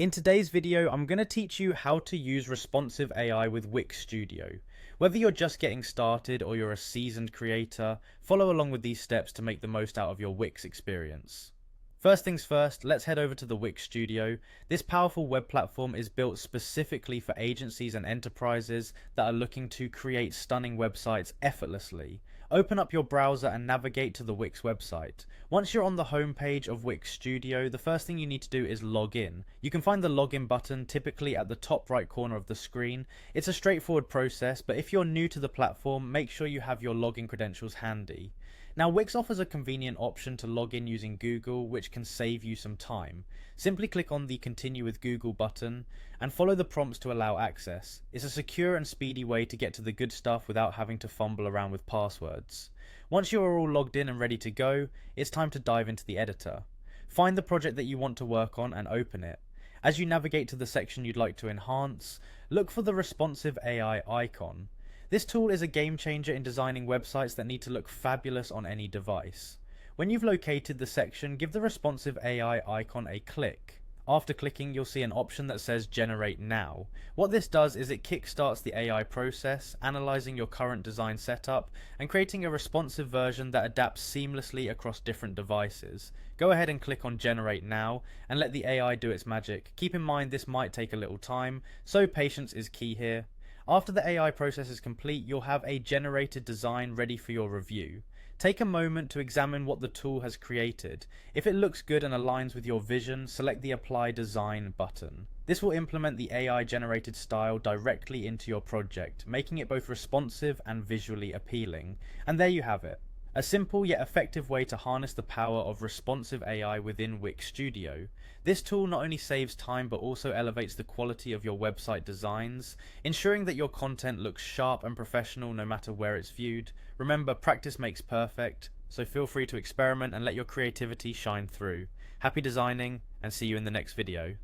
In today's video, I'm going to teach you how to use responsive AI with Wix Studio. Whether you're just getting started or you're a seasoned creator, follow along with these steps to make the most out of your Wix experience. First things first, let's head over to the Wix Studio. This powerful web platform is built specifically for agencies and enterprises that are looking to create stunning websites effortlessly. Open up your browser and navigate to the Wix website. Once you're on the home page of Wix Studio, the first thing you need to do is log in. You can find the login button typically at the top right corner of the screen. It's a straightforward process, but if you're new to the platform, make sure you have your login credentials handy. Now, Wix offers a convenient option to log in using Google, which can save you some time. Simply click on the Continue with Google button and follow the prompts to allow access. It's a secure and speedy way to get to the good stuff without having to fumble around with passwords. Once you are all logged in and ready to go, it's time to dive into the editor. Find the project that you want to work on and open it. As you navigate to the section you'd like to enhance, look for the responsive AI icon. This tool is a game changer in designing websites that need to look fabulous on any device. When you've located the section, give the responsive AI icon a click. After clicking, you'll see an option that says Generate Now. What this does is it kickstarts the AI process, analyzing your current design setup and creating a responsive version that adapts seamlessly across different devices. Go ahead and click on Generate Now and let the AI do its magic. Keep in mind this might take a little time, so patience is key here. After the AI process is complete, you'll have a generated design ready for your review. Take a moment to examine what the tool has created. If it looks good and aligns with your vision, select the Apply Design button. This will implement the AI generated style directly into your project, making it both responsive and visually appealing. And there you have it. A simple yet effective way to harness the power of responsive AI within Wix Studio. This tool not only saves time but also elevates the quality of your website designs, ensuring that your content looks sharp and professional no matter where it's viewed. Remember, practice makes perfect, so feel free to experiment and let your creativity shine through. Happy designing, and see you in the next video.